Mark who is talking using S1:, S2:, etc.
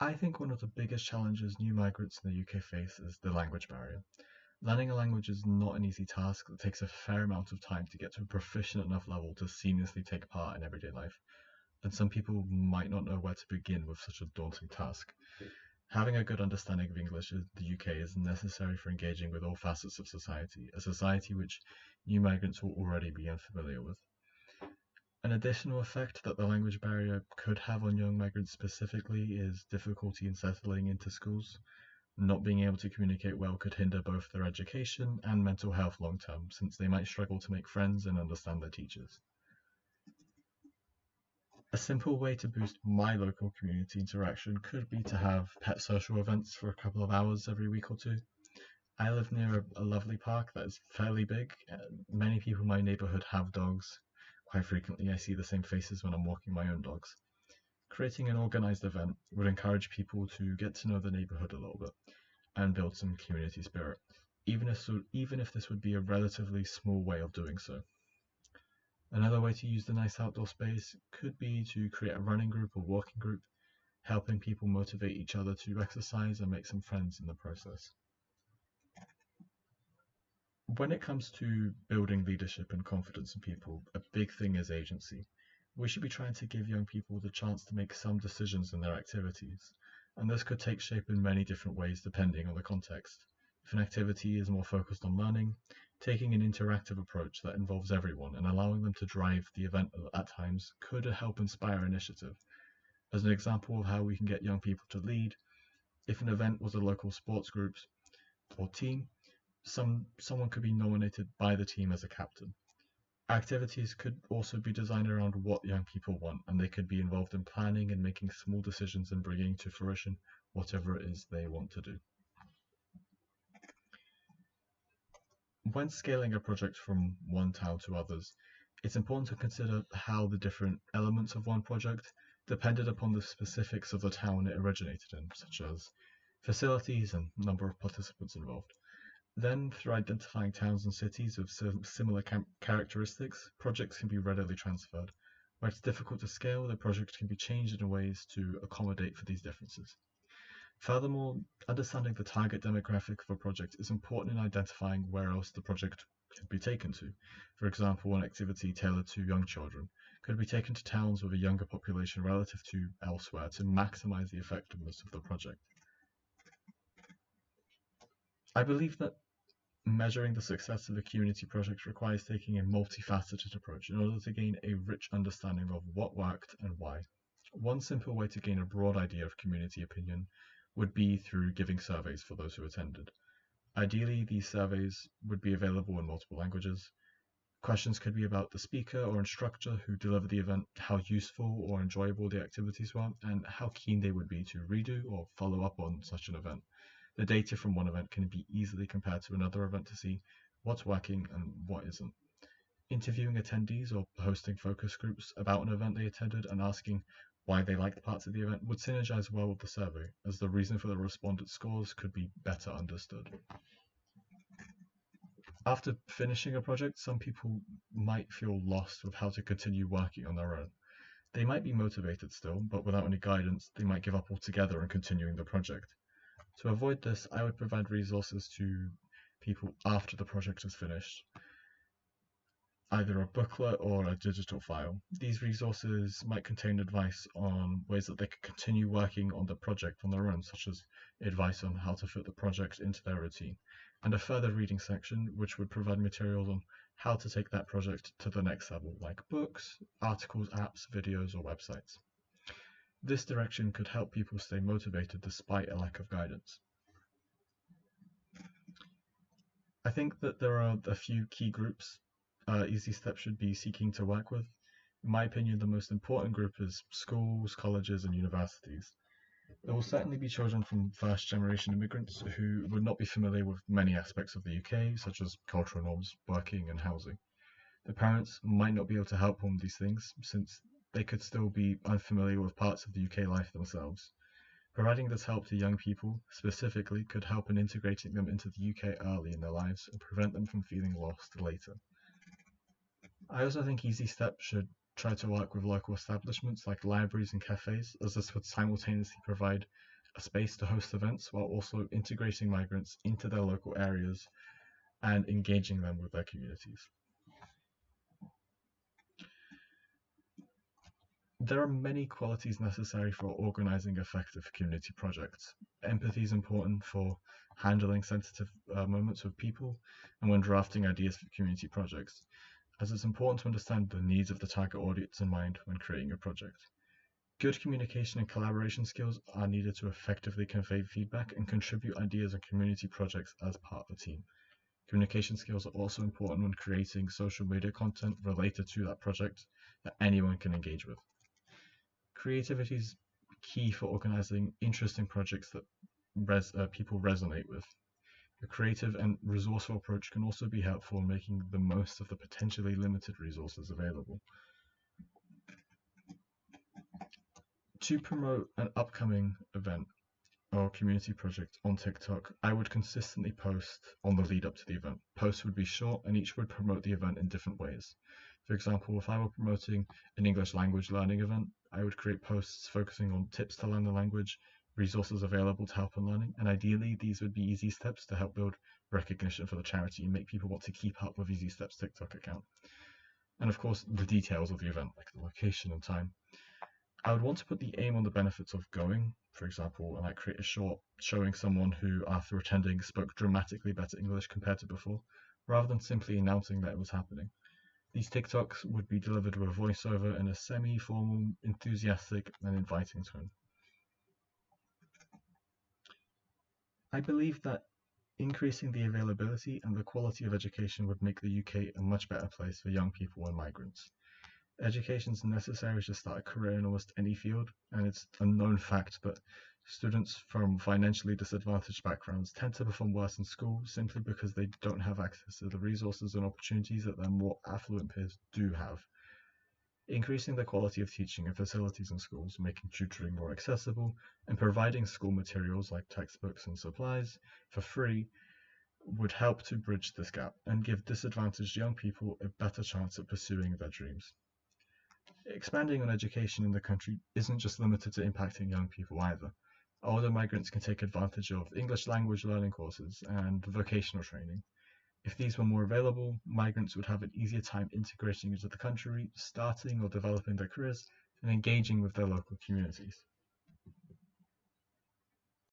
S1: I think one of the biggest challenges new migrants in the UK face is the language barrier. Learning a language is not an easy task that takes a fair amount of time to get to a proficient enough level to seamlessly take part in everyday life, and some people might not know where to begin with such a daunting task. Having a good understanding of English in the UK is necessary for engaging with all facets of society, a society which new migrants will already be unfamiliar with. An additional effect that the language barrier could have on young migrants specifically is difficulty in settling into schools. Not being able to communicate well could hinder both their education and mental health long term, since they might struggle to make friends and understand their teachers. A simple way to boost my local community interaction could be to have pet social events for a couple of hours every week or two. I live near a lovely park that is fairly big. Many people in my neighborhood have dogs. Quite frequently, I see the same faces when I'm walking my own dogs. Creating an organized event would encourage people to get to know the neighborhood a little bit and build some community spirit, even if this would be a relatively small way of doing so. Another way to use the nice outdoor space could be to create a running group or walking group, helping people motivate each other to exercise and make some friends in the process. When it comes to building leadership and confidence in people, a big thing is agency. We should be trying to give young people the chance to make some decisions in their activities, and this could take shape in many different ways depending on the context. If an activity is more focused on learning, taking an interactive approach that involves everyone and allowing them to drive the event at times could help inspire initiative. As an example of how we can get young people to lead, if an event was a local sports group or team, someone could be nominated by the team as a captain. Activities could also be designed around what young people want, and they could be involved in planning and making small decisions and bringing to fruition whatever it is they want to do. When scaling a project from one town to others, it's important to consider how the different elements of one project depended upon the specifics of the town it originated in, such as facilities and number of participants involved. Then, through identifying towns and cities with similar characteristics, projects can be readily transferred. Where it's difficult to scale, the project can be changed in ways to accommodate for these differences. Furthermore, understanding the target demographic of a project is important in identifying where else the project could be taken to. For example, an activity tailored to young children could be taken to towns with a younger population relative to elsewhere to maximize the effectiveness of the project. I believe that measuring the success of a community project requires taking a multifaceted approach in order to gain a rich understanding of what worked and why. One simple way to gain a broad idea of community opinion would be through giving surveys for those who attended. Ideally, these surveys would be available in multiple languages. Questions could be about the speaker or instructor who delivered the event, how useful or enjoyable the activities were, and how keen they would be to redo or follow up on such an event. The data from one event can be easily compared to another event to see what's working and what isn't. Interviewing attendees or hosting focus groups about an event they attended and asking why they liked parts of the event would synergize well with the survey, as the reason for the respondent scores could be better understood. After finishing a project, some people might feel lost with how to continue working on their own. They might be motivated still, but without any guidance, they might give up altogether on continuing the project. To avoid this, I would provide resources to people after the project is finished, either a booklet or a digital file. These resources might contain advice on ways that they could continue working on the project on their own, such as advice on how to fit the project into their routine, and a further reading section which would provide materials on how to take that project to the next level, like books, articles, apps, videos, or websites. This direction could help people stay motivated despite a lack of guidance. I think that there are a few key groups EasyStep should be seeking to work with. In my opinion, the most important group is schools, colleges, and universities. There will certainly be children from first generation immigrants who would not be familiar with many aspects of the UK, such as cultural norms, working, and housing. The parents might not be able to help them with these things, since they could still be unfamiliar with parts of the UK life themselves. Providing this help to young people, specifically, could help in integrating them into the UK early in their lives and prevent them from feeling lost later. I also think EasyStep should try to work with local establishments like libraries and cafes, as this would simultaneously provide a space to host events while also integrating migrants into their local areas and engaging them with their communities. There are many qualities necessary for organizing effective community projects. Empathy is important for handling sensitive moments with people and when drafting ideas for community projects, as it's important to understand the needs of the target audience in mind when creating a project. Good communication and collaboration skills are needed to effectively convey feedback and contribute ideas on community projects as part of the team. Communication skills are also important when creating social media content related to that project that anyone can engage with. Creativity is key for organizing interesting projects that people resonate with. A creative and resourceful approach can also be helpful in making the most of the potentially limited resources available. To promote an upcoming event or community project on TikTok, I would consistently post on the lead up to the event. Posts would be short and each would promote the event in different ways. For example, if I were promoting an English language learning event, I would create posts focusing on tips to learn the language, resources available to help in learning, and ideally these would be easy steps to help build recognition for the charity and make people want to keep up with EasyStep's TikTok account. And of course, the details of the event, like the location and time. I would want to put the aim on the benefits of going. For example, I might create a short showing someone who, after attending, spoke dramatically better English compared to before, rather than simply announcing that it was happening. These TikToks would be delivered with a voiceover in a semi-formal, enthusiastic, and inviting tone. I believe that increasing the availability and the quality of education would make the UK a much better place for young people and migrants. Education is necessary to start a career in almost any field, and it's a known fact that students from financially disadvantaged backgrounds tend to perform worse in school simply because they don't have access to the resources and opportunities that their more affluent peers do have. Increasing the quality of teaching and facilities in schools, making tutoring more accessible, and providing school materials like textbooks and supplies for free would help to bridge this gap and give disadvantaged young people a better chance at pursuing their dreams. Expanding on education in the country isn't just limited to impacting young people either. Older migrants can take advantage of English language learning courses and vocational training. If these were more available, migrants would have an easier time integrating into the country, starting or developing their careers, and engaging with their local communities.